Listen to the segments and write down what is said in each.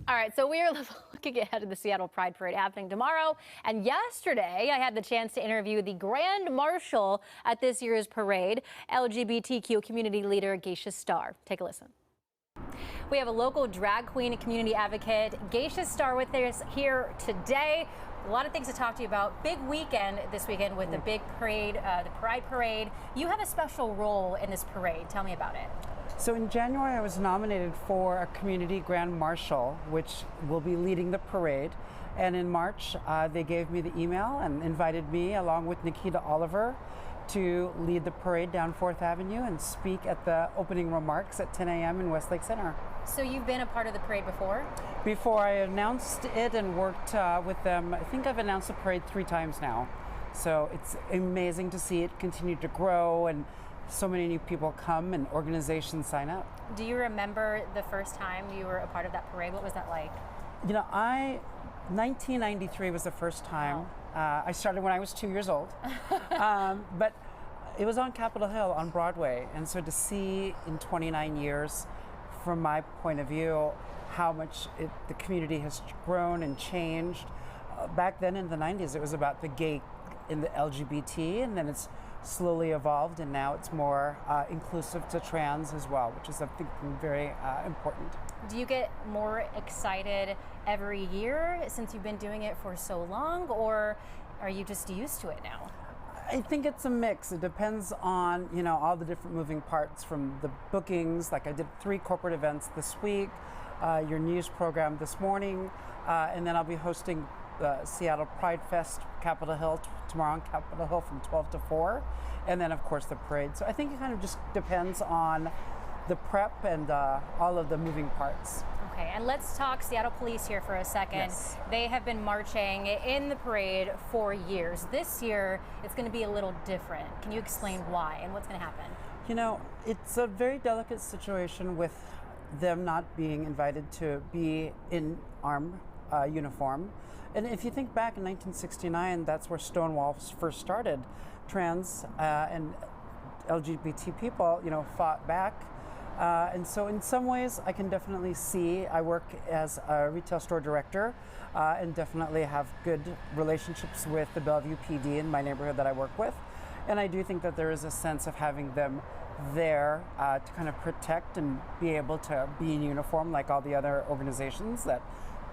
All right, so we are looking ahead to the Seattle Pride Parade happening tomorrow. And yesterday, I had the chance to interview the Grand Marshal at this year's parade, LGBTQ community leader Gaysha Starr. Take a listen. We have a local drag queen and community advocate, Gaysha Starr, with us here today. A lot of things to talk to you about. Big weekend this weekend with the big parade, the Pride Parade. You have a special role in this parade. Tell me about it. So in January, I was nominated for a community grand marshal, which will be leading the parade. And in March, they gave me the email and invited me, along with Nikita Oliver, to lead the parade down 4th Avenue and speak at the opening remarks at 10 a.m. in Westlake Center. So you've been a part of the parade before? Before I announced it and worked with them, I think I've announced the parade 3 times now. So it's amazing to see it continue to grow and so many new people come and organizations sign up. Do you remember the first time you were a part of that parade? What was that like? You know, 1993 was the first time. Wow. I started when I was 2 years old, but it was on Capitol Hill on Broadway. And so to see in 29 years, from my point of view, how much the community has grown and changed. Back then in the 90s, it was about the gay and the LGBT, and then it's slowly evolved, and now it's more inclusive to trans as well, which is, I think, very important. Do you get more excited every year since you've been doing it for so long, or are you just used to it now? I think it's a mix. It depends on, you know, all the different moving parts, from the bookings. Like I did 3 corporate events this week, your news program this morning, and then I'll be hosting the Seattle Pride Fest, Capitol Hill, tomorrow on Capitol Hill from 12 to 4, and then of course the parade. So I think it kind of just depends on the prep and all of the moving parts. Okay, and let's talk Seattle Police here for a second. Yes. They have been marching in the parade for years. This year, it's going to be a little different. Can you explain why and what's going to happen? You know, it's a very delicate situation with them not being invited to be in armed uniform. And if you think back in 1969, that's where Stonewall first started. Trans and LGBT people, you know, fought back. And so in some ways, I can definitely see, I work as a retail store director and definitely have good relationships with the Bellevue PD in my neighborhood that I work with. And I do think that there is a sense of having them there to kind of protect and be able to be in uniform like all the other organizations that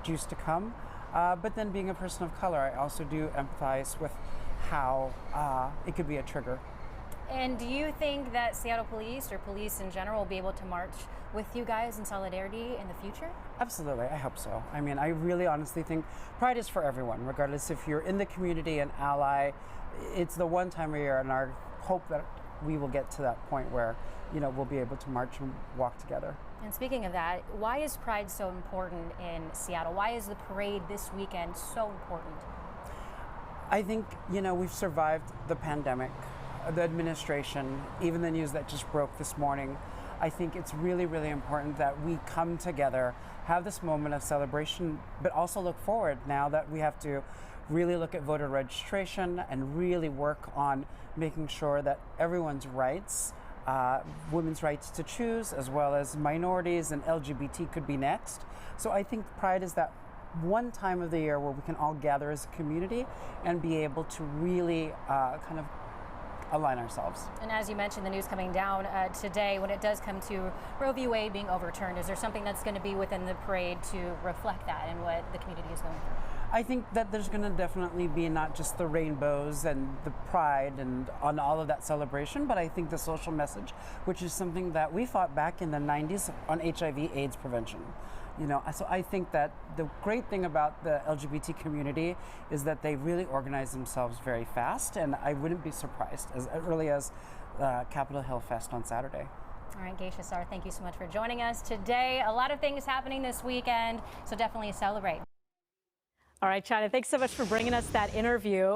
used to come. But then being a person of color, I also do empathize with how it could be a trigger. And do you think that Seattle Police or police in general will be able to march with you guys in solidarity in the future? Absolutely, I hope so. I mean, I really honestly think Pride is for everyone, regardless if you're in the community, an ally. It's the one time a year, and our hope that we will get to that point where, you know, we'll be able to march and walk together. And speaking of that, why is Pride so important in Seattle? Why is the parade this weekend so important? I think, you know, we've survived the pandemic, the administration, even the news that just broke this morning. I think it's really, really important that we come together, have this moment of celebration, but also look forward now that we have to really look at voter registration and really work on making sure that everyone's rights, women's rights to choose, as well as minorities and LGBT could be next. So I think Pride is that one time of the year where we can all gather as a community and be able to really kind of align ourselves. And as you mentioned, the news coming down today, when it does come to Roe v. Wade being overturned, is there something that's going to be within the parade to reflect that and what the community is going through? I think that there's going to definitely be not just the rainbows and the pride and on all of that celebration, but I think the social message, which is something that we fought back in the 90s on HIV/AIDS prevention. You know, so I think that the great thing about the LGBT community is that they really organize themselves very fast, and I wouldn't be surprised as early as Capitol Hill Fest on Saturday. All right, Gaysha Starr, thank you so much for joining us today. A lot of things happening this weekend, so definitely celebrate. All right, China, thanks so much for bringing us that interview.